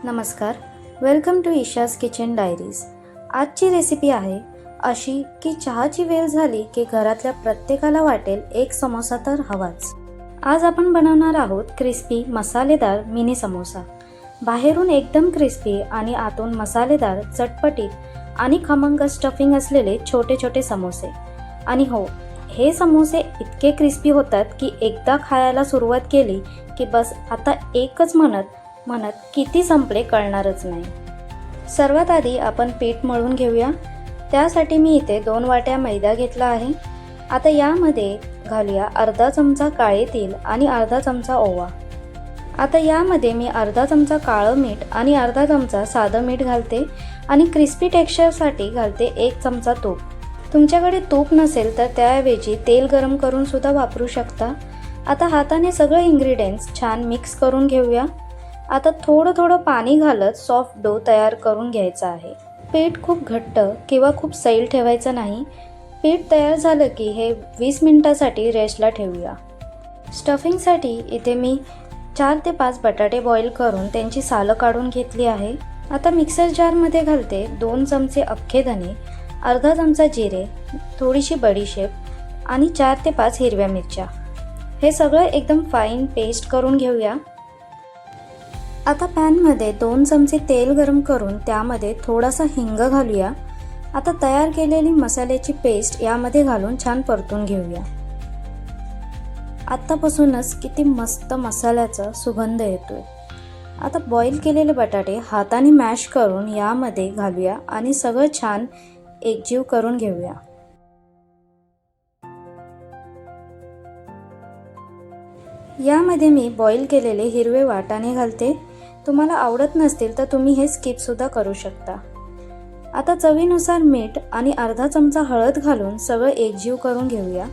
नमस्कार, welcome to Isha's kitchen diaries. आजची recipe आहे अशी की चहाची वेळ झाली की घरातल्या प्रत्येकाला वाटेल एक समोसा तर हवाच। आज आपण बनवणार आहोत क्रिस्पी मसालेदार मिनी समोसा। बाहेरून एकदम क्रिस्पी आणि आतून मसालेदार, चटपटीत आणि खमंग स्टफिंग असलेले छोटे छोटे समोसे। आणि हो, हे समोसे इतके क्रिस्पी होतात की एकदा खायला सुरुवात केली की बस आता एकच म्हणत किती संपले कळणारच नाही। सर्वात आधी आपण पीठ मळून घेऊया। त्यासाठी मी इथे 2 वाट्या मैदा घेतला आहे। आता यामध्ये घालूया अर्धा चमचा काळे तीळ आणि अर्धा चमचा ओवा। आता यामध्ये मी अर्धा चमचा काळं मीठ आणि अर्धा चमचा साधं मीठ घालते आणि क्रिस्पी टेक्स्चरसाठी घालते 1 चमचा तूप। तुमच्याकडे तूप नसेल तर त्याऐवजी तेल गरम करून सुद्धा वापरू शकता। आता हाताने सगळे इन्ग्रेडियंट्स छान मिक्स करून घेऊया। आता थोडं पाणी घालत सॉफ्ट डो तयार करून घ्यायचा आहे। पीठ खूप घट्ट किंवा खूप सैल ठेवायचं नाही। पीठ तयार झालं की हे 20 मिनिटासाठी रेस्टला ठेवूया। स्टफिंगसाठी इथे मी 4 ते 5 बटाटे बॉईल करून त्यांची सालं काढून घेतली आहे। आता मिक्सर जारमध्ये घालते 2 चमचे अख्खे धने, अर्धा चमचा जिरे, थोडीशी बडीशेप आणि 4 ते 5 हिरव्या मिरच्या। हे सगळं एकदम फाईन पेस्ट करून घेऊया। आता पॅनमध्ये 2 चमचे तेल गरम करून त्यामध्ये थोडासा हिंग घालूया। आता तयार केलेली मसाल्याची पेस्ट यामध्ये घालून छान परतून घेऊया। आत्तापासूनच किती मस्त मसाल्याचा सुगंध येतोय। आता बॉईल केलेले बटाटे हाताने मॅश करून यामध्ये घालूया आणि सगळं छान एकजीव करून घेऊया। यामध्ये मी बॉईल केलेले हिरवे वाटाणे घालते। तुम्हाला आवडत नसतील तर तुम्ही हे स्किप सुद्धा करू शकता। आता चवीनुसार मीठ आणि अर्धा चमचा हळद घालून सगळं एकजीव करून घेऊया।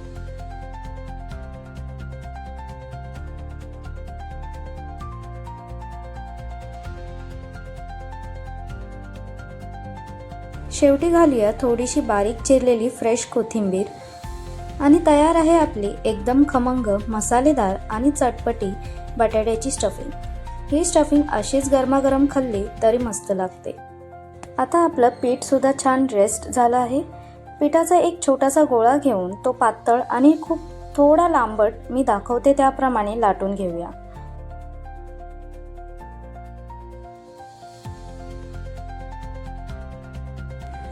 शेवटी घालूया थोडीशी बारीक चिरलेली फ्रेश कोथिंबीर आणि तयार आहे आपली एकदम खमंग, मसालेदार आणि चटपटी बटाट्याची स्टफिंग। ही स्टफिंग अशीच गरमागरम खाल्ली तरी मस्त लागते। आता आपलं पीठ सुद्धा छान रेस्ट झालं आहे। पिठाचा एक छोटासा गोळा घेऊन तो पातळ आणि खूप थोडा लांबट मी दाखवते त्याप्रमाणे लाटून घेऊया।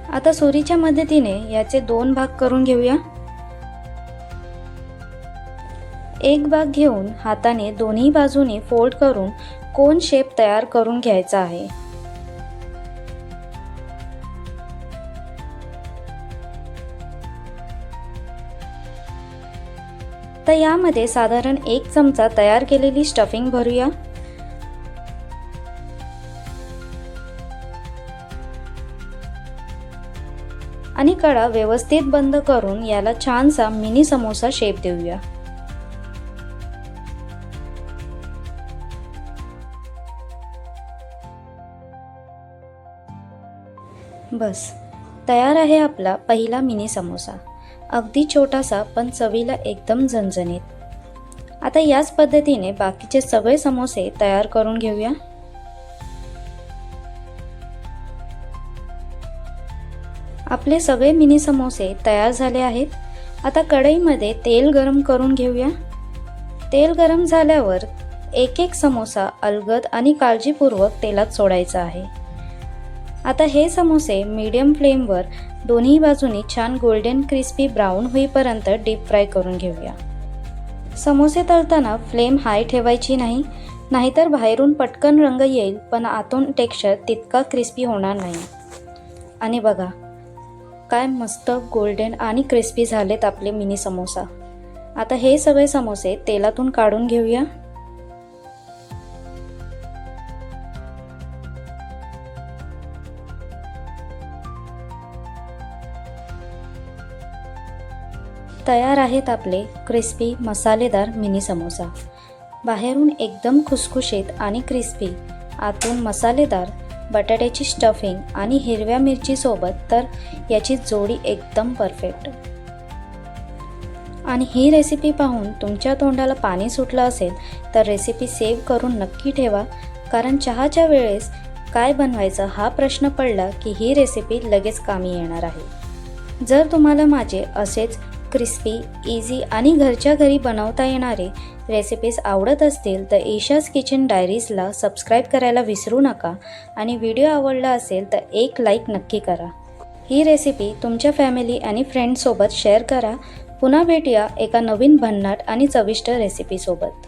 आता सुरीच्या मदतीने याचे 2 भाग करून घेऊया। एक भाग घेऊन हाताने दोन्ही बाजूने फोल्ड करून कोन शेप तयार करून घ्यायचा आहे। तर यामध्ये साधारण 1 चमचा तयार केलेली स्टफिंग भरूया। आणि कडा व्यवस्थित बंद करून याला छानसा मिनी समोसा शेप देऊया। बस तयार आहे आपला पहिला मिनी समोसा। अगदी छोटासा पण चवीला एकदम झणझणीत। आता याच पद्धतीने बाकीचे सगळे समोसे तयार करून घेऊया। आपले सगळे मिनी समोसे तयार झाले आहेत। आता कढईमध्ये तेल गरम करून घेऊया। तेल गरम झाल्यावर एक समोसा अलगद आणि काळजीपूर्वक तेलात सोडायचा आहे। आता हे समोसे मीडियम फ्लेमवर दोन्ही बाजूनी छान गोल्डन क्रिस्पी ब्राऊन होईपर्यंत डीप फ्राय करून घेऊया। समोसे तळताना फ्लेम हाय ठेवायची नाही, नाहीतर बाहेरून पटकन रंग येईल पण आतून टेक्स्चर तितका क्रिस्पी होणार नाही। आणि बघा काय मस्त गोल्डन आणि क्रिस्पी झालेत आपले मिनी समोसा। आता हे सगळे समोसे तेलातून काढून घेऊया। तयार आहेत आपले क्रिस्पी मसालेदार मिनी समोसा। बाहेरून एकदम खुसखुशीत आणि क्रिस्पी, आतून मसालेदार बटाट्याची स्टफिंग आणि हिरव्या मिरची सोबत तर याची जोडी एकदम परफेक्ट। आणि ही रेसिपी पाहून तुमच्या तोंडाला पाणी सुटलं असेल तर रेसिपी सेव्ह करून नक्की ठेवा, कारण चहाच्या वेळेस काय बनवायचं हा प्रश्न पडला की ही रेसिपी लगेच कामी येणार आहे. जर तुम्हाला माझे असेच क्रिस्पी, इझी आणि घरच्या घरी बनवता येणारे रेसिपीज आवडत असतील तर ईशाज किचन डायरीजला सबस्क्राईब करायला विसरू नका आणि व्हिडिओ आवडला असेल तर एक लाईक नक्की करा. ही रेसिपी तुमच्या फॅमिली आणि फ्रेंड्ससोबत शेअर करा. पुन्हा भेटूया एका नवीन भन्नाट आणि चविष्ट रेसिपीसोबत.